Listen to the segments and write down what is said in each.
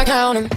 I count 'em.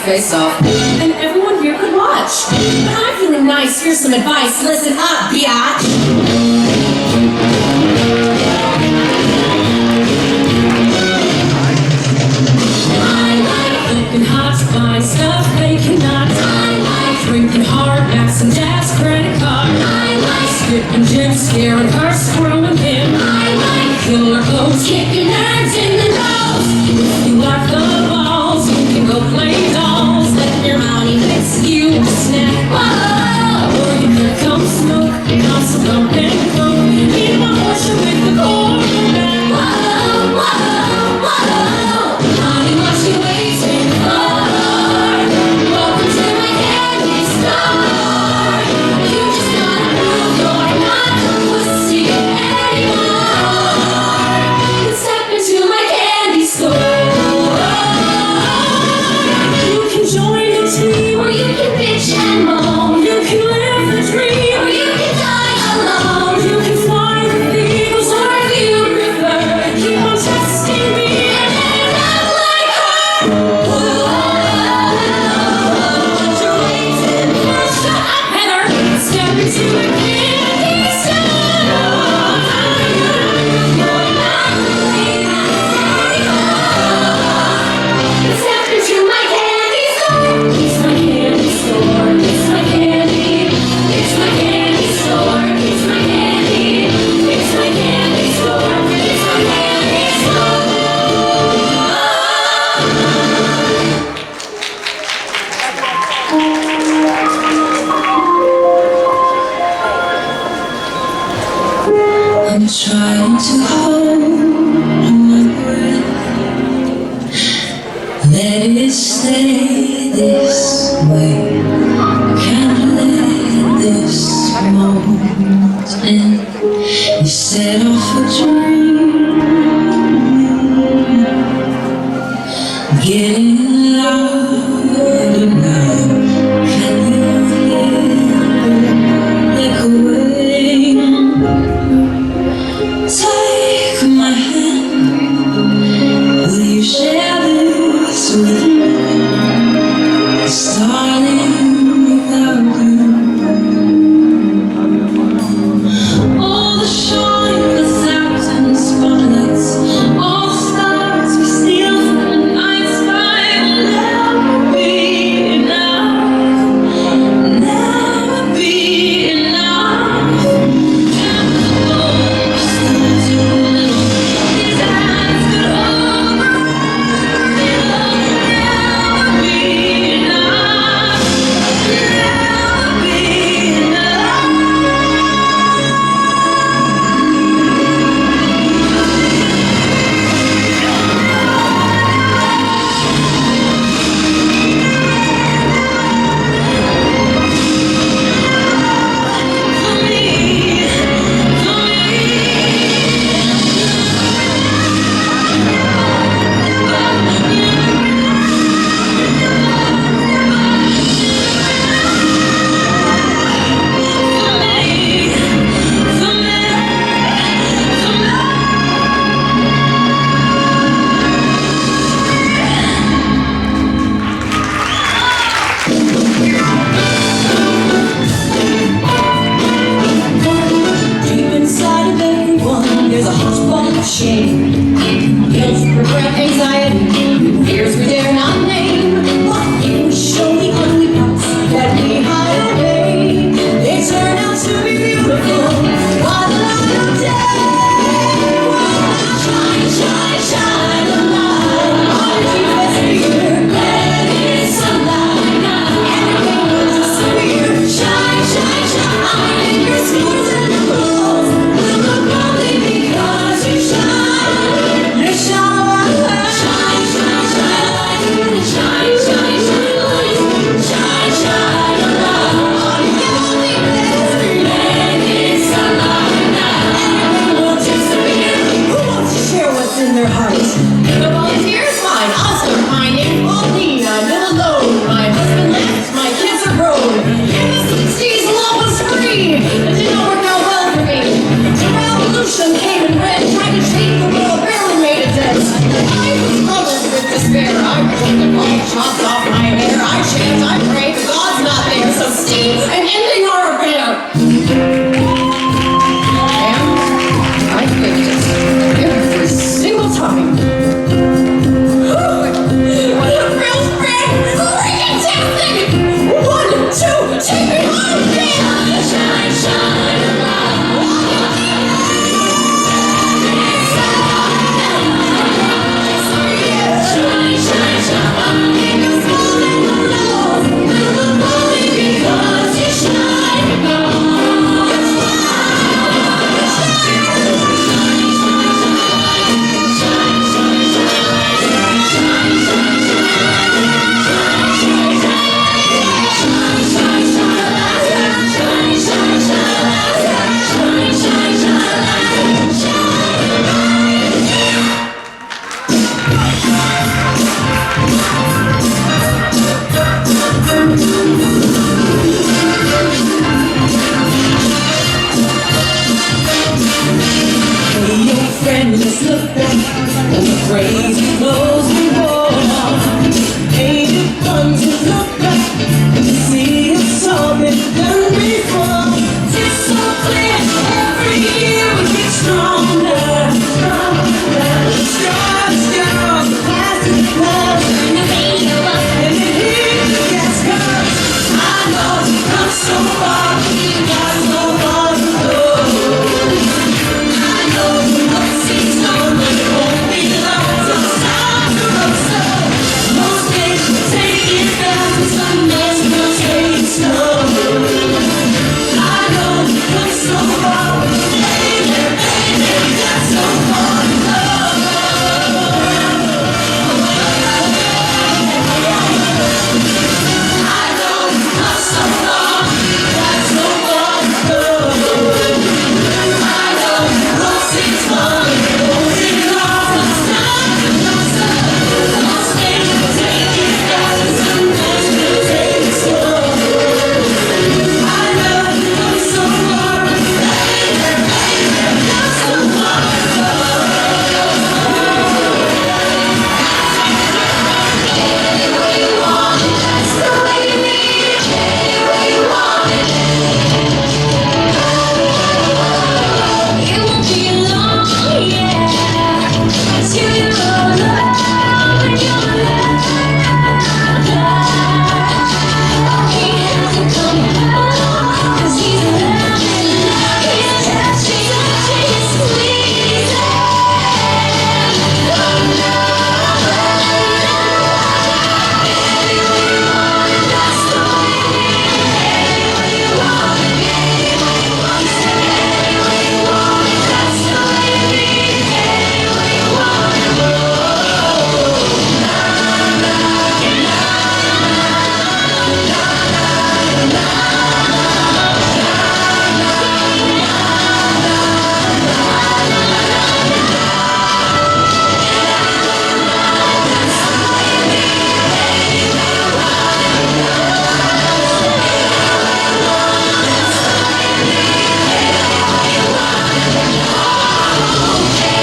Face off, and everyone here could watch. But I'm feeling nice. Here's some advice. Listen up, biatch. I like flipping hot, buying stuff they cannot. I like drinking hard, maxing dad's credit card. I like skipping gym, scaring her, screwing him. I like killer clothes, kicking nerds in the nose. If you like the balls, you can go play dolls. Let your money fix you a snack. Whoa! Or you could come smoke, come some dump and coke. Need my portion with the quarterback. Whoa, whoa, whoa. Honey, what you waiting for? Welcome to my candy store. You just gotta prove you're not a pussy anymore. Step into my candy store. You can join the team, or you can bitch and moan. You can live the dream, or you can die alone. You can fly the eagles, or if you prefer, keep on testing me and end up like her. Whoa, what you're waiting for? Shut up, Heather. Step into a candy store. You're not step into my candy store. It's my candy store. It's my candy. It's my candy store. It's my candy. It's my candy store. It's my candy store. I'm trying to hold my breath. Let it stay this way. Can't let this moment end. You set off a dream, getting louder now. Can you hear it echoing? Take Just look back on the crazy clothes we wore. Ain't it fun to look back and see it's all been done before? It's so clear every year we get stronger, stronger. Stars down, the plastic gloves, turn the radio up, and the heat gets cold. I know we've come so far, we've got so far to go. I know the road seems long, but it won't be long till it's time to go slow. Most days we take it fast, and some days we'll take it slow. I know we've come so far, baby, baby, we got so far to go. I know we've come so far, got so far to go. I know the road seems long, it won't be long till it's time to go slow. Most days we'll take it fast, and some days we'll take it slow. I know we've come so far, baby, baby, we got so far to go. Anyway you want it, that's the way you need it. Anyway you want it. It won't be long, yeah, till you're alone in your life. He hasn't come home, 'cause he's loving, he's touching, he's squeezing. Anyway you want it, that's the way you need it. Anyway you want it, anyway you want it. Anyway you want it, that's the way you need it. Anyway you want it,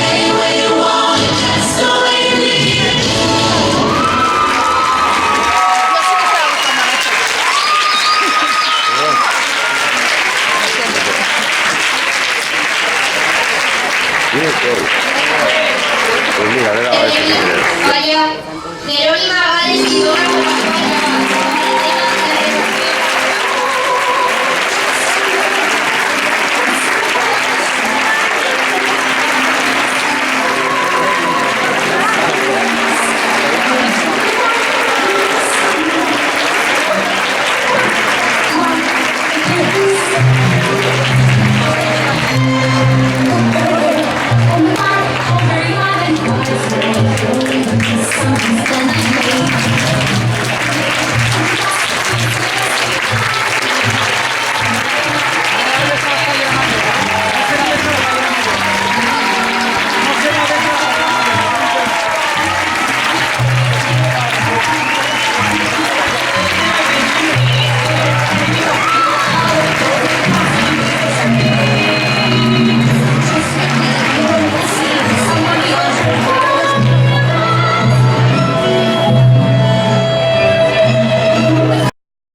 anyway you want it, that's the way you need it. Pues mira, a ver ahora si viene. Vaya, Jerónima Gales y Dora.